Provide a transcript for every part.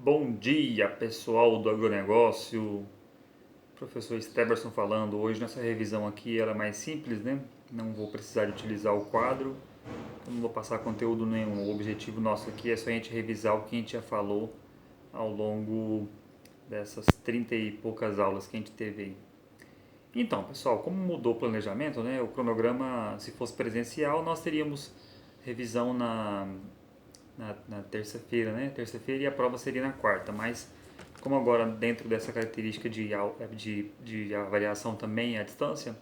Bom dia, pessoal do agronegócio. Professor Steberson falando. Hoje nessa revisão aqui ela é mais simples, né? Não vou precisar de utilizar o quadro, não vou passar conteúdo nenhum. O objetivo nosso aqui é só a gente revisar o que a gente já falou ao longo dessas 30 e poucas aulas que a gente teve aí. Então, pessoal, como mudou o planejamento, né? O cronograma, se fosse presencial, nós teríamos revisão na terça-feira, né? Terça-feira e a prova seria na quarta, mas como agora dentro dessa característica de avaliação também é à distância,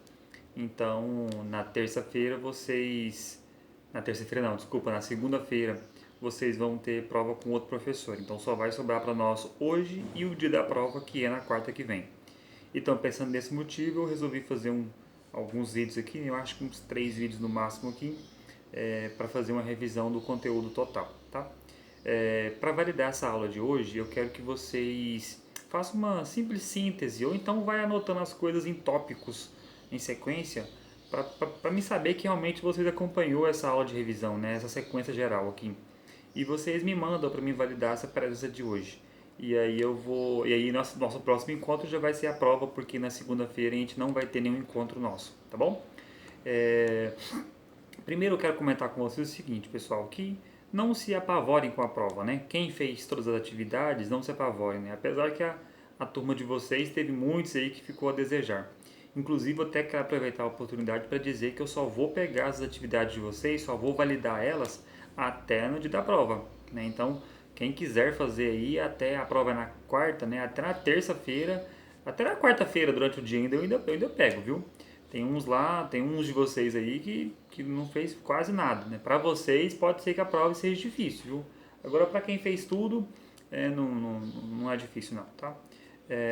então na terça-feira vocês. Na terça-feira não, desculpa, na segunda-feira vocês vão ter prova com outro professor. Então só vai sobrar para nós hoje e o dia da prova, que é na quarta que vem. Então, pensando nesse motivo, eu resolvi fazer alguns vídeos aqui, eu acho que uns 3 vídeos no máximo aqui, para fazer uma revisão do conteúdo total, tá? Para validar essa aula de hoje, eu quero que vocês façam uma simples síntese, ou então vai anotando as coisas em tópicos em sequência, para me saber que realmente vocês acompanhou essa aula de revisão, né? Essa sequência geral aqui. E vocês me mandam para me validar essa presença de hoje. E aí nosso próximo encontro já vai ser a prova, porque na segunda-feira a gente não vai ter nenhum encontro nosso, tá bom? É, Primeiro eu quero comentar com vocês o seguinte, pessoal, que não se apavorem com a prova, né? Quem fez todas as atividades, não se apavorem, né? Apesar que a turma de vocês teve muitos aí que ficou a desejar. Inclusive, eu até quero aproveitar a oportunidade para dizer que eu só vou pegar as atividades de vocês, só vou validar elas até no dia da prova, né? Então, quem quiser fazer aí até a prova na quarta, né? Até na terça-feira, até na quarta-feira durante o dia eu ainda pego, viu? Tem uns lá, tem uns de vocês aí que não fez quase nada, né? Para vocês pode ser que a prova seja difícil, viu? Agora para quem fez tudo, não é difícil não, tá?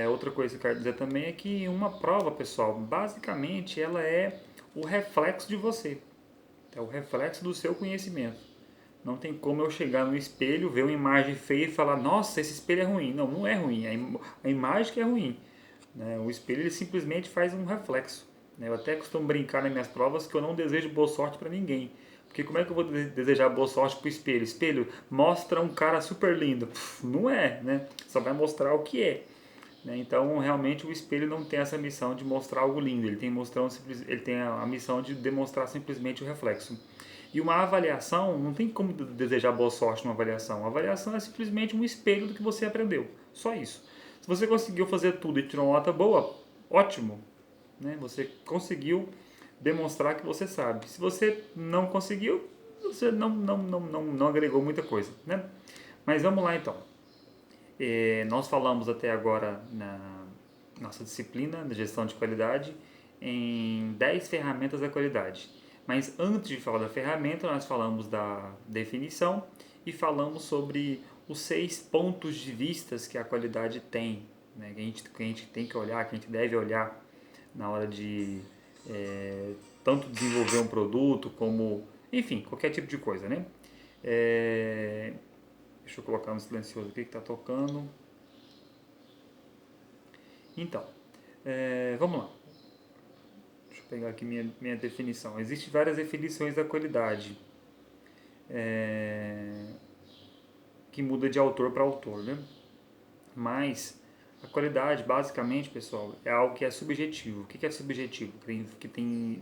Outra coisa que eu quero dizer também é que uma prova, pessoal, basicamente ela é o reflexo de você, é o reflexo do seu conhecimento. Não tem como eu chegar no espelho, ver uma imagem feia e falar, nossa, esse espelho é ruim. Não, não é ruim, é a imagem que é ruim, né? O espelho ele simplesmente faz um reflexo, né? Eu até costumo brincar nas minhas provas que eu não desejo boa sorte para ninguém. Porque como é que eu vou desejar boa sorte para o espelho? Espelho mostra um cara super lindo. Não é, né? Só vai mostrar o que é. Né? Então, realmente, o espelho não tem essa missão de mostrar algo lindo. Ele tem a missão de demonstrar simplesmente o reflexo. E uma avaliação, não tem como desejar boa sorte numa avaliação. A avaliação é simplesmente um espelho do que você aprendeu. Só isso. Se você conseguiu fazer tudo e tirou uma nota boa, ótimo. Né? Você conseguiu demonstrar que você sabe. Se você não conseguiu, você não agregou muita coisa. Né? Mas vamos lá então. Nós falamos até agora na nossa disciplina de gestão de qualidade em 10 ferramentas da qualidade. Mas antes de falar da ferramenta, nós falamos da definição e falamos sobre os 6 pontos de vistas que a qualidade tem, né? Que a gente tem que olhar, que a gente deve olhar na hora de tanto desenvolver um produto como, enfim, qualquer tipo de coisa, né? É, Deixa eu colocar no silencioso aqui que está tocando. Então, vamos lá. Deixa eu pegar aqui minha definição. Existem várias definições da qualidade, que muda de autor para autor, né? Mas a qualidade, basicamente, pessoal, é algo que é subjetivo. O que é subjetivo? Que tem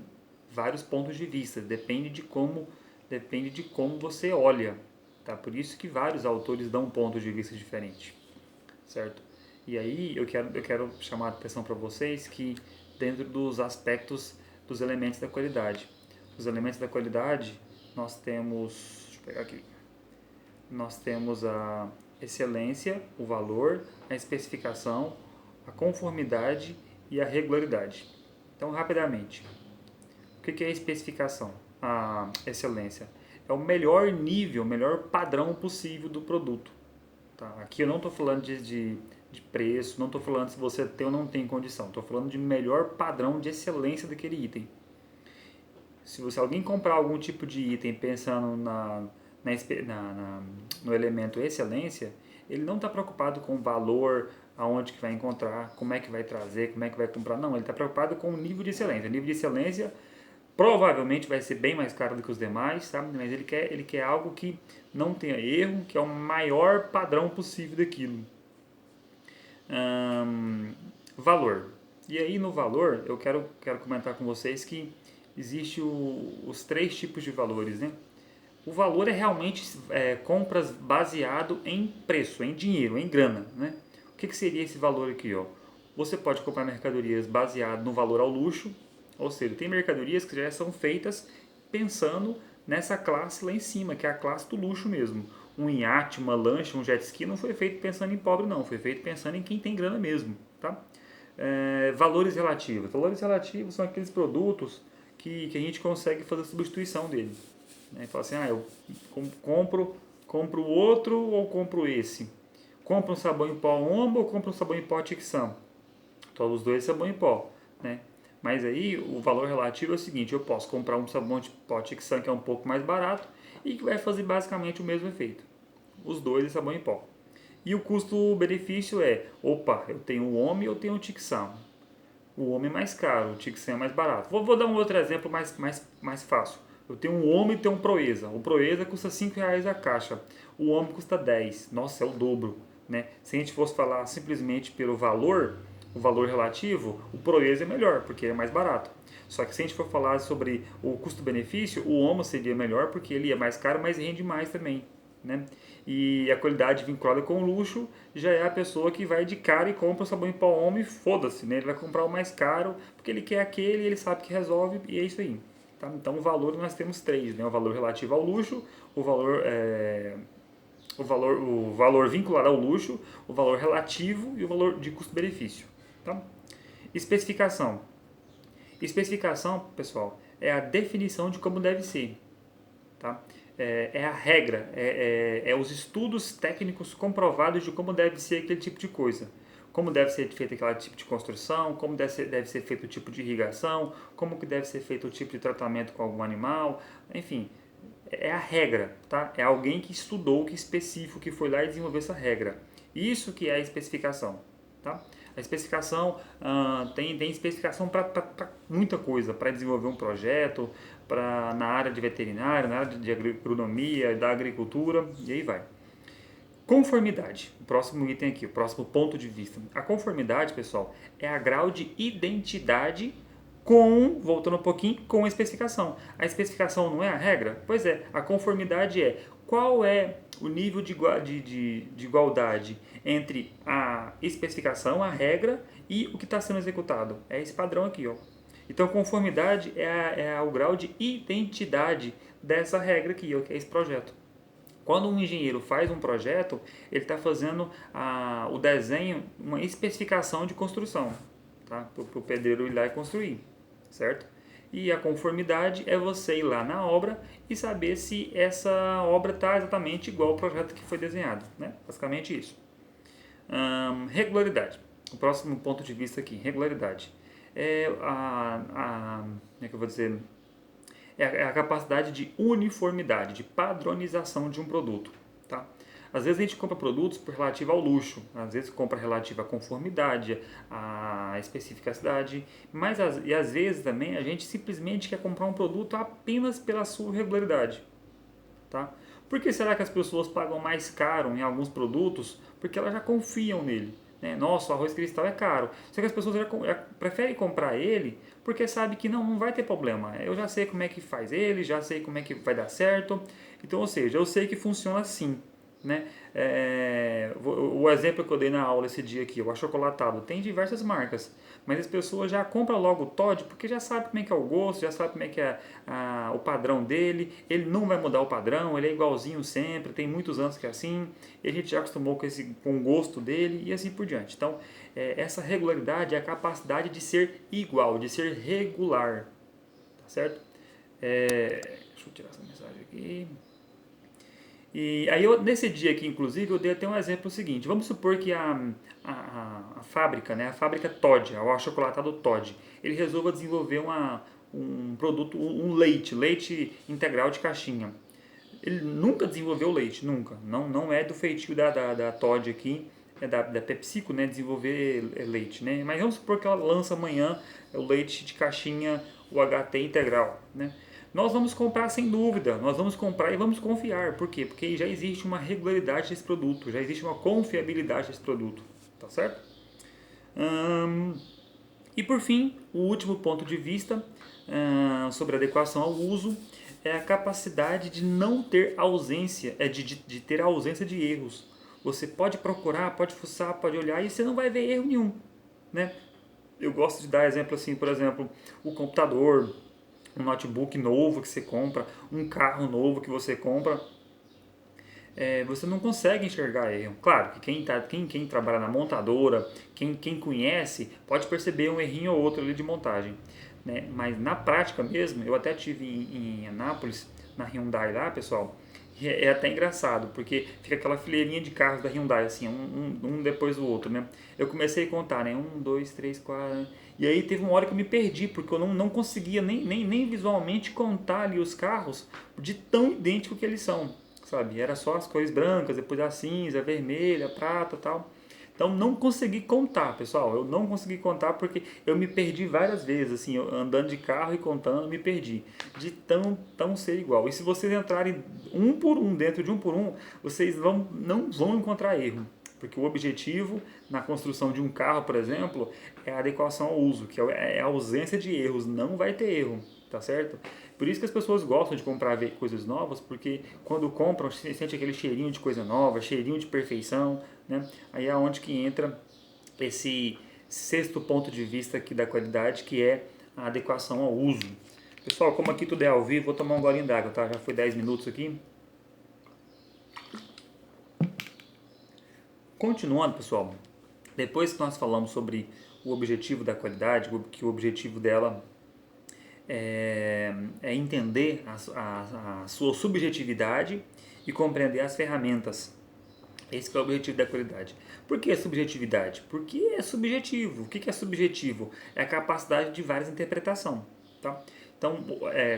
vários pontos de vista. Depende de como você olha. Tá? Por isso que vários autores dão pontos de vista diferentes, certo? E aí eu quero chamar a atenção para vocês que dentro dos aspectos dos elementos da qualidade. Os elementos da qualidade, nós temos, deixa eu pegar aqui, nós temos a excelência, o valor, a especificação, a conformidade e a regularidade. Então, rapidamente, o que é a especificação? A excelência é o melhor nível, o melhor padrão possível do produto. Tá? Aqui eu não estou falando de preço, não estou falando se você tem ou não tem condição, estou falando de melhor padrão de excelência daquele item. Se alguém comprar algum tipo de item pensando no elemento excelência, ele não está preocupado com o valor, aonde que vai encontrar, como é que vai trazer, como é que vai comprar. Não, ele está preocupado com o nível de excelência. O nível de excelência Provavelmente vai ser bem mais caro do que os demais, sabe? Mas ele quer algo que não tenha erro, que é o maior padrão possível daquilo. Valor. E aí no valor eu quero comentar com vocês que existe os três tipos de valores, né? O valor é realmente compras baseado em preço, em dinheiro, em grana, né? O que seria esse valor aqui, ó? Você pode comprar mercadorias baseado no valor ao luxo, ou seja, tem mercadorias que já são feitas pensando nessa classe lá em cima, que é a classe do luxo mesmo. Um iate, uma lancha, um jet ski não foi feito pensando em pobre não, foi feito pensando em quem tem grana mesmo, tá? Valores relativos. Valores relativos são aqueles produtos que a gente consegue fazer a substituição dele. Né? Fala assim, eu compro outro ou compro esse? Compro um sabão em pó Omo ou compro um sabão em pó Tixan? Todos os dois sabão em pó, né? Mas aí o valor relativo é o seguinte, eu posso comprar um sabão de pó Tixan que é um pouco mais barato e que vai fazer basicamente o mesmo efeito. Os dois é sabão em pó. E o custo-benefício opa, eu tenho o Omo e eu tenho o Tixan. O Omo é mais caro, o Tixan é mais barato. Vou dar um outro exemplo mais fácil. Eu tenho um Omo e tenho um Proeza. O Proeza custa R$ 5 a caixa. O Omo custa 10. Nossa, é o dobro. Né? Se a gente fosse falar simplesmente pelo valor, o valor relativo, o Proeza é melhor, porque é mais barato. Só que se a gente for falar sobre o custo-benefício, o Omo seria melhor porque ele é mais caro, mas rende mais também. Né? E a qualidade vinculada com o luxo já é a pessoa que vai de cara e compra o sabão em pó Omo e foda-se, né? Ele vai comprar o mais caro porque ele quer aquele, ele sabe que resolve e é isso aí. Tá? Então o valor nós temos três, né? O valor relativo ao luxo, o valor vinculado ao luxo, o valor relativo e o valor de custo-benefício. Tá? Especificação. Especificação, pessoal, é a definição de como deve ser. Tá? É a regra, os estudos técnicos comprovados de como deve ser aquele tipo de coisa. Como deve ser feito aquele tipo de construção, como deve ser feito o tipo de irrigação, como que deve ser feito o tipo de tratamento com algum animal, enfim, é a regra, tá? É alguém que estudou, que específico, que foi lá e desenvolveu essa regra. Isso que é a especificação, tá? A especificação tem especificação para muita coisa, para desenvolver um projeto, na área de veterinária, na área de agronomia, da agricultura, e aí vai. Conformidade, o próximo item aqui, o próximo ponto de vista. A conformidade, pessoal, é a grau de identidade voltando um pouquinho, com a especificação. A especificação não é a regra? Pois é, a conformidade é qual é o nível de igualdade entre a especificação, a regra, e o que está sendo executado. É esse padrão aqui, ó. Então, conformidade é o grau de identidade dessa regra aqui, ó, que é esse projeto. Quando um engenheiro faz um projeto, ele está fazendo o desenho, uma especificação de construção, tá? Para o pedreiro ir lá e construir, certo? E a conformidade é você ir lá na obra e saber se essa obra está exatamente igual ao projeto que foi desenhado, né? Basicamente isso. Regularidade. O próximo ponto de vista aqui, regularidade. Como é que eu vou dizer? É a capacidade de uniformidade, de padronização de um produto. Tá? Às vezes a gente compra produtos por relativo ao luxo, às vezes compra relativo à conformidade, à especificidade, e às vezes também a gente simplesmente quer comprar um produto apenas pela sua regularidade. Tá? Por que será que as pessoas pagam mais caro em alguns produtos? Porque elas já confiam nele. Né? Nossa, o arroz cristal é caro. Só que as pessoas já preferem comprar ele porque sabe que não vai ter problema. Eu já sei como é que faz ele, já sei como é que vai dar certo. Então, ou seja, eu sei que funciona assim. Né? O exemplo que eu dei na aula esse dia aqui, o achocolatado, tem diversas marcas, mas as pessoas já compram logo o Toddy porque já sabe como é que é o gosto, já sabe como é que é o padrão dele, ele não vai mudar o padrão, ele é igualzinho sempre, tem muitos anos que é assim, e a gente já acostumou com o gosto dele e assim por diante. Então, essa regularidade é a capacidade de ser igual, de ser regular, tá certo? Deixa eu tirar essa mensagem aqui. E aí, nesse dia aqui, inclusive, eu dei até um exemplo seguinte. Vamos supor que a fábrica, né, a fábrica Toddy, o achocolatado Toddy, ele resolva desenvolver um produto, um leite integral de caixinha. Ele nunca desenvolveu leite, nunca. Não é do feitio da Toddy aqui, é da PepsiCo, né, desenvolver leite. Né? Mas vamos supor que ela lança amanhã o leite de caixinha o HT integral, né? Nós vamos comprar sem dúvida, nós vamos comprar e vamos confiar. Por quê? Porque já existe uma regularidade desse produto, já existe uma confiabilidade desse produto, tá certo? E por fim, o último ponto de vista sobre adequação ao uso é a capacidade de não ter ausência, de ter ausência de erros. Você pode procurar, pode fuçar, pode olhar e você não vai ver erro nenhum, né? Eu gosto de dar exemplo assim, por exemplo, o computador, um notebook novo que você compra, um carro novo que você compra, você não consegue enxergar erro. Claro que quem trabalha na montadora, quem conhece, pode perceber um errinho ou outro ali de montagem. Né? Mas na prática mesmo, eu até tive em Anápolis, na Hyundai lá, pessoal, é até engraçado, porque fica aquela fileirinha de carros da Hyundai, assim, um depois do outro, né? Eu comecei a contar, né? 1, 2, 3, 4... E aí teve uma hora que eu me perdi, porque eu não conseguia nem visualmente contar ali os carros de tão idêntico que eles são, sabe? Era só as cores brancas, depois a cinza, a vermelha, a prata e tal. Então não consegui contar, pessoal. Eu não consegui contar porque eu me perdi várias vezes, assim, andando de carro e contando, me perdi. De tão ser igual. E se vocês entrarem um por um, dentro de um por um, vocês não vão encontrar erro. Porque o objetivo na construção de um carro, por exemplo, é a adequação ao uso, que é a ausência de erros. Não vai ter erro, tá certo? Por isso que as pessoas gostam de comprar coisas novas, porque quando compram, sente aquele cheirinho de coisa nova, cheirinho de perfeição, né? Aí é onde que entra esse sexto ponto de vista aqui da qualidade, que é a adequação ao uso. Pessoal, como aqui tudo é ao vivo, vou tomar um golinho d'água, tá? Já foi 10 minutos aqui. Continuando, pessoal, depois que nós falamos sobre o objetivo da qualidade, que o objetivo dela é entender a sua subjetividade e compreender as ferramentas. Esse é o objetivo da qualidade. Por que a subjetividade? Porque é subjetivo. O que é subjetivo? É a capacidade de várias interpretações. Tá? Então,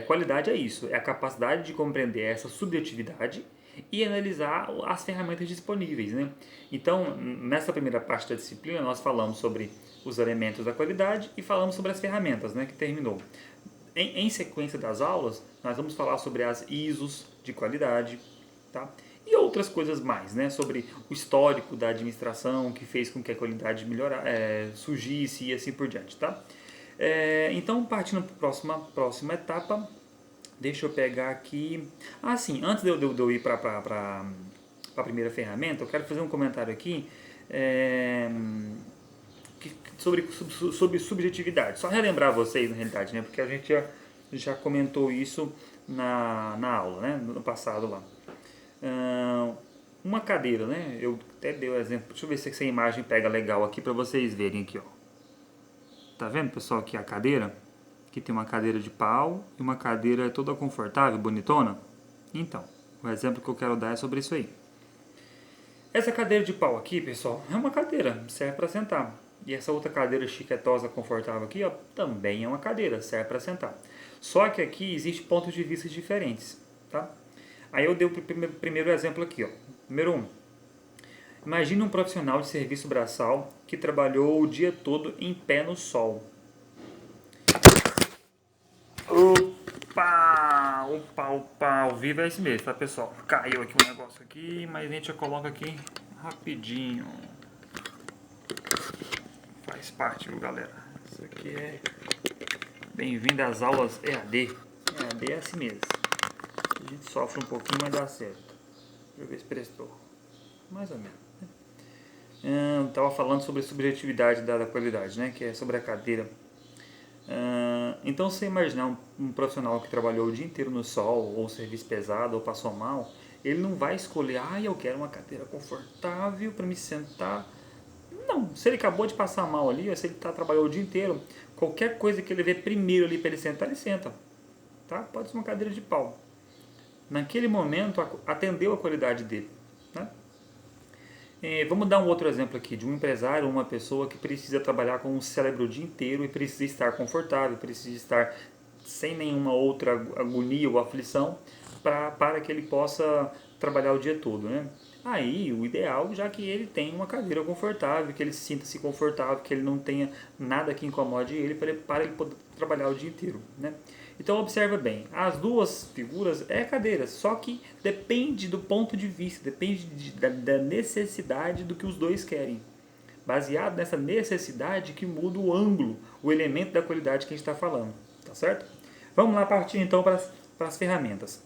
qualidade é isso. É a capacidade de compreender essa subjetividade e analisar as ferramentas disponíveis. Né? Então, nessa primeira parte da disciplina, nós falamos sobre os elementos da qualidade e falamos sobre as ferramentas, né, que terminou. Em sequência das aulas, nós vamos falar sobre as ISOs de qualidade, tá? E outras coisas mais, né? Sobre o histórico da administração que fez com que a qualidade surgisse e assim por diante, tá? Então, partindo para a próxima etapa, deixa eu pegar aqui... Ah, sim, antes de eu ir para a primeira ferramenta, eu quero fazer um comentário aqui sobre subjetividade. Só relembrar vocês, na realidade, né? Porque a gente já comentou isso na aula, né? No passado lá. Uma cadeira, né? Eu até dei o exemplo. Deixa eu ver se essa imagem pega legal aqui para vocês verem aqui, ó. Tá vendo, pessoal, aqui a cadeira? Aqui tem uma cadeira de pau e uma cadeira toda confortável, bonitona. Então, o exemplo que eu quero dar é sobre isso aí. Essa cadeira de pau aqui, pessoal, é uma cadeira, serve para sentar. E essa outra cadeira chiquetosa, confortável aqui, ó, também é uma cadeira, serve para sentar. Só que aqui existem pontos de vista diferentes, tá? Aí eu dei o primeiro exemplo aqui, ó. Número 1. Imagine um profissional de serviço braçal que trabalhou o dia todo em pé no sol. Opa, ao vivo é esse mesmo, tá, pessoal? Caiu aqui um negócio aqui, mas a gente já coloca aqui rapidinho. Faz parte, viu, galera? Isso aqui é... Bem-vindo às aulas EAD. EAD é assim mesmo. A gente sofre um pouquinho, mas dá certo. Deixa eu ver se prestou. Mais ou menos. Estava falando sobre a subjetividade da qualidade, né? Que é sobre a cadeira. Então, se você imaginar um profissional que trabalhou o dia inteiro no sol, ou serviço pesado, ou passou mal, ele não vai escolher, eu quero uma cadeira confortável para me sentar. Não, se ele acabou de passar mal ali, ou se ele trabalhou o dia inteiro, qualquer coisa que ele vê primeiro ali para ele sentar, ele senta. Tá? Pode ser uma cadeira de pau. Naquele momento, atendeu a qualidade dele. Né? Vamos dar um outro exemplo aqui, de um empresário, uma pessoa que precisa trabalhar com um cérebro o dia inteiro e precisa estar confortável, precisa estar sem nenhuma outra agonia ou aflição para que ele possa trabalhar o dia todo. Né? Aí, o ideal, já que ele tem uma cadeira confortável, que ele sinta-se confortável, que ele não tenha nada que incomode ele, para ele poder trabalhar o dia inteiro, né? Então, observa bem, as duas figuras é cadeiras, só que depende do ponto de vista, depende da necessidade do que os dois querem. Baseado nessa necessidade que muda o ângulo, o elemento da qualidade que a gente está falando, tá certo? Vamos lá partir então para as ferramentas.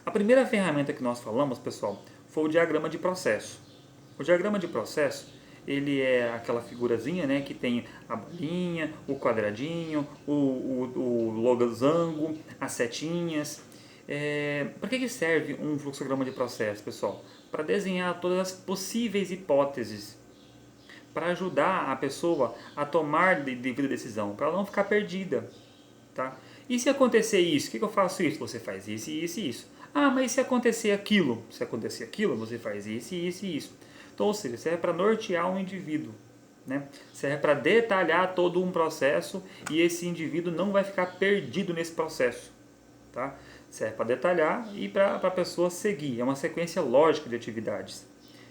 A primeira ferramenta que nós falamos, pessoal, foi o diagrama de processo. O diagrama de processo, ele é aquela figurazinha, né, que tem a bolinha, o quadradinho, o losango, as setinhas. Para que serve um fluxograma de processo, pessoal? Para desenhar todas as possíveis hipóteses, para ajudar a pessoa a tomar devida decisão, para ela não ficar perdida, tá? E se acontecer isso, o que eu faço isso? Você faz isso, isso e isso. Ah, mas se acontecer aquilo? Se acontecer aquilo, você faz isso, isso e isso. Então, ou seja, serve para nortear um indivíduo, né? Serve para detalhar todo um processo e esse indivíduo não vai ficar perdido nesse processo, tá? Serve para detalhar e para a pessoa seguir. É uma sequência lógica de atividades.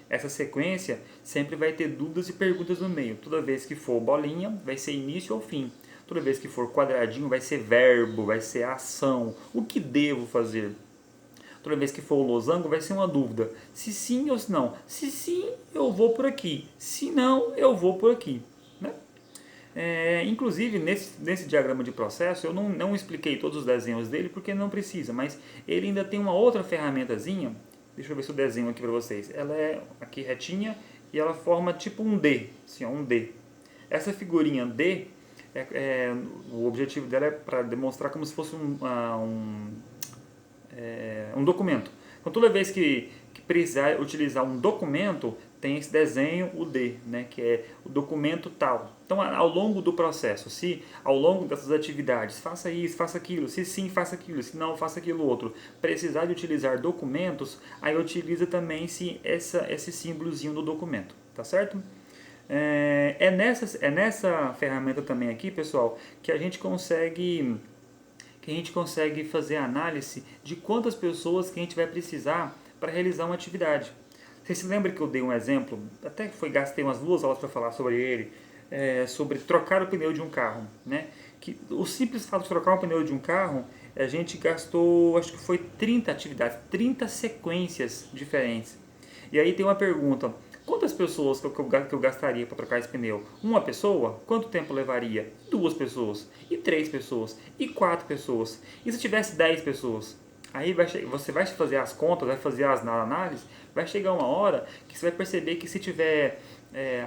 Essa sequência sempre vai ter dúvidas e perguntas no meio. Toda vez que for bolinha, vai ser início ou fim. Toda vez que for quadradinho, vai ser verbo, vai ser ação. O que devo fazer? Toda vez que for o losango, vai ser uma dúvida. Se sim ou se não. Se sim, eu vou por aqui. Se não, eu vou por aqui. Né? Inclusive, nesse diagrama de processo, eu não expliquei todos os desenhos dele, porque não precisa. Mas ele ainda tem uma outra ferramentazinha. Deixa eu ver se eu desenho aqui para vocês. Ela é aqui retinha e ela forma tipo um D. Assim, ó, um D. Essa figurinha D, o objetivo dela é para demonstrar como se fosse um documento. Então, toda vez que precisar utilizar um documento, tem esse desenho, o D, né, que é o documento tal. Então, ao longo do processo, se ao longo dessas atividades, faça isso, faça aquilo, se sim, faça aquilo, se não, faça aquilo outro, precisar de utilizar documentos, aí utiliza também esse símbolozinho do documento, tá certo? Nessa ferramenta também aqui, pessoal, que a gente consegue fazer a análise de quantas pessoas que a gente vai precisar para realizar uma atividade. Você se lembra que eu dei um exemplo, até que gastei umas 2 aulas para falar sobre ele, sobre trocar o pneu de um carro, né? Que o simples fato de trocar o pneu de um carro, a gente gastou, acho que foi 30 atividades, 30 sequências diferentes. E aí tem uma pergunta: quantas pessoas que eu gastaria para trocar esse pneu? Uma pessoa? Quanto tempo levaria? 2 pessoas, e 3 pessoas, e 4 pessoas. E se tivesse 10 pessoas? Aí você vai fazer as contas, vai fazer as análises, vai chegar uma hora que você vai perceber que se tiver,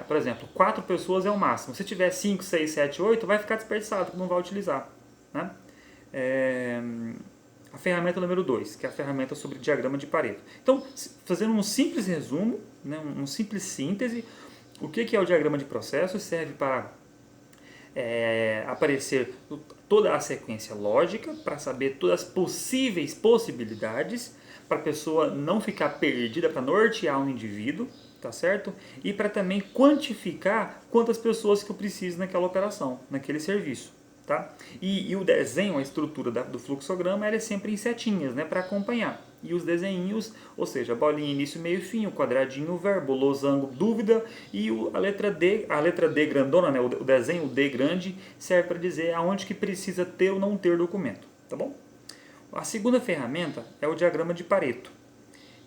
por exemplo, 4 pessoas é o máximo. Se tiver 5, 6, 7, 8, vai ficar desperdiçado, não vai utilizar. Né? A ferramenta número 2, que é a ferramenta sobre diagrama de Pareto. Então, fazendo um simples resumo, né, um simples síntese, o que é o diagrama de processo? Serve para aparecer toda a sequência lógica, para saber todas as possíveis possibilidades, para a pessoa não ficar perdida, para nortear um indivíduo, tá certo? E para também quantificar quantas pessoas que eu preciso naquela operação, naquele serviço. Tá? E o desenho, a estrutura do fluxograma, ela é sempre em setinhas, né, para acompanhar. E os desenhinhos, ou seja, bolinha, início, meio, fim, o quadradinho, o verbo, o losango, dúvida, e a letra D grandona, né, o desenho D grande, serve para dizer aonde que precisa ter ou não ter documento. Tá bom? A segunda ferramenta é o diagrama de Pareto.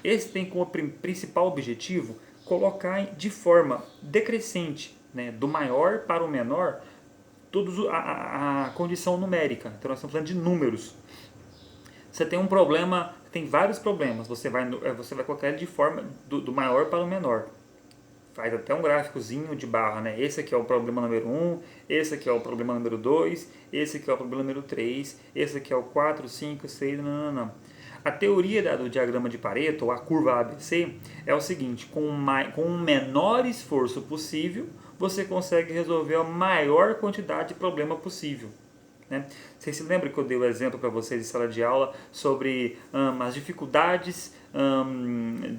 Esse tem como principal objetivo colocar de forma decrescente, né, do maior para o menor, a condição numérica. Então nós estamos falando de números. Você tem um problema, tem vários problemas, você vai colocar ele de forma do maior para o menor. Faz até um gráficozinho de barra, né? Esse aqui é o problema número 1, esse aqui é o problema número 2, esse aqui é o problema número 3, esse aqui é o 4, 5, 6, não. A teoria do diagrama de Pareto, ou a curva ABC, é o seguinte: com um menor esforço possível, você consegue resolver a maior quantidade de problema possível. Né? Vocês se lembram que eu dei o exemplo para vocês em sala de aula sobre as dificuldades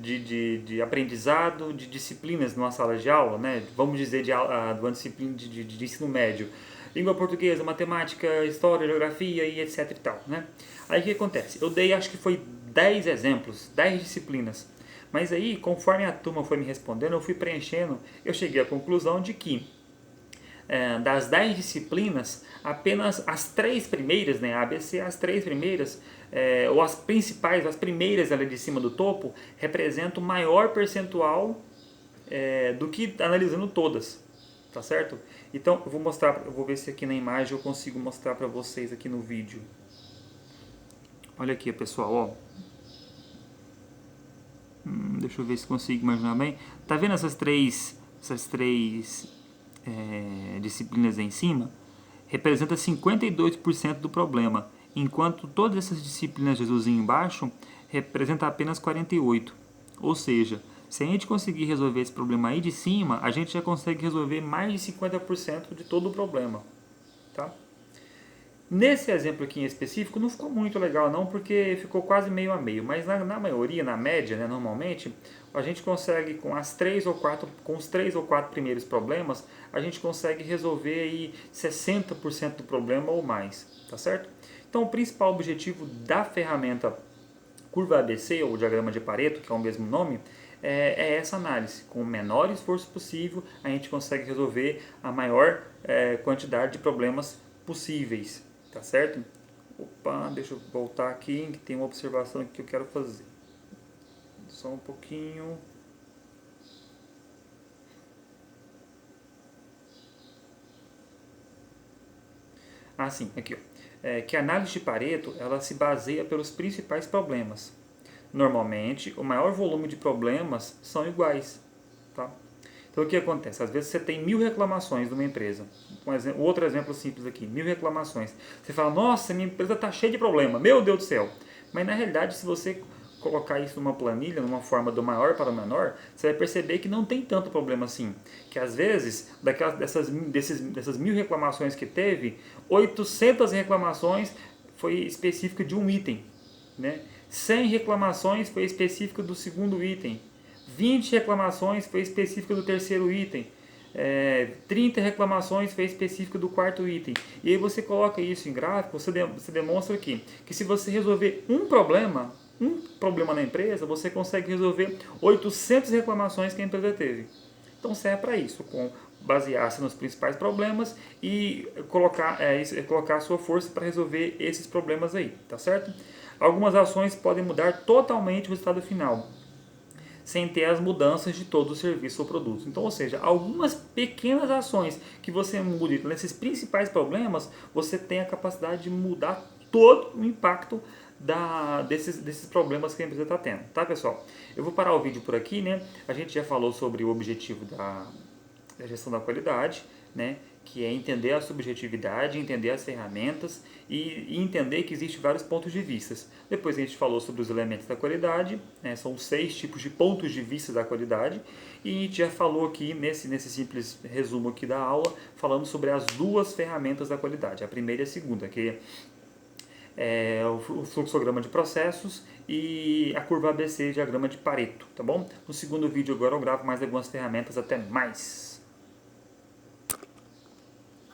de aprendizado de disciplinas numa sala de aula, né? Vamos dizer, de uma disciplina de ensino médio. Língua portuguesa, matemática, história, geografia e etc e tal, né? Aí o que acontece? Eu dei, acho que foi 10 exemplos, 10 disciplinas. Mas aí, conforme a turma foi me respondendo, eu fui preenchendo, eu cheguei à conclusão de que das 10 disciplinas, apenas as 3 primeiras, né, ABC, as 3 primeiras, ou as principais, as primeiras ali de cima do topo, representam o maior percentual do que analisando todas, tá certo? Então, eu vou mostrar, eu vou ver se aqui na imagem eu consigo mostrar para vocês aqui no vídeo. Olha aqui, pessoal, ó. Deixa eu ver se consigo imaginar bem. Tá vendo essas três disciplinas aí em cima? Representa 52% do problema, enquanto todas essas disciplinas de azulzinho embaixo representa apenas 48%. Ou seja, se a gente conseguir resolver esse problema aí de cima, a gente já consegue resolver mais de 50% de todo o problema, tá? Nesse exemplo aqui em específico não ficou muito legal não, porque ficou quase meio a meio, mas na maioria, na média, né, normalmente, a gente consegue com os 3 ou 4 primeiros problemas, a gente consegue resolver aí 60% do problema ou mais, tá certo? Então o principal objetivo da ferramenta curva ABC, ou diagrama de Pareto, que é o mesmo nome, é essa análise. Com o menor esforço possível, a gente consegue resolver a maior quantidade de problemas possíveis. Tá certo? Opa, deixa eu voltar aqui, que tem uma observação aqui que eu quero fazer. Só um pouquinho. Ah, sim, aqui, ó. Que a análise de Pareto, ela se baseia pelos principais problemas. Normalmente, o maior volume de problemas são iguais, tá? Então, o que acontece? Às vezes você tem 1000 reclamações de uma empresa. Outro exemplo simples aqui, 1000 reclamações. Você fala, nossa, minha empresa está cheia de problema, meu Deus do céu. Mas na realidade, se você colocar isso numa planilha, numa forma do maior para o menor, você vai perceber que não tem tanto problema assim. Que às vezes, dessas 1000 reclamações que teve, 800 reclamações foi específico de um item, né? 100 reclamações foi específico do segundo item. 20 reclamações foi específico do terceiro item. 30 reclamações foi específico do quarto item. E aí você coloca isso em gráfico, você demonstra aqui que se você resolver um problema na empresa, você consegue resolver 800 reclamações que a empresa teve. Então serve para isso, basear-se nos principais problemas e colocar a sua força para resolver esses problemas aí, tá certo? Algumas ações podem mudar totalmente o resultado final, sem ter as mudanças de todo o serviço ou produto. Então, ou seja, algumas pequenas ações que você mude nesses principais problemas, você tem a capacidade de mudar todo o impacto desses problemas que a empresa está tendo, tá, pessoal? Eu vou parar o vídeo por aqui, né? A gente já falou sobre o objetivo da gestão da qualidade, né? Que é entender a subjetividade, entender as ferramentas e entender que existem vários pontos de vista. Depois a gente falou sobre os elementos da qualidade, né? São 6 tipos de pontos de vista da qualidade, e a gente já falou aqui nesse simples resumo aqui da aula, falando sobre as 2 ferramentas da qualidade, a primeira e a segunda, que é o fluxograma de processos e a curva ABC, diagrama de Pareto, tá bom? No segundo vídeo agora eu gravo mais algumas ferramentas, até mais!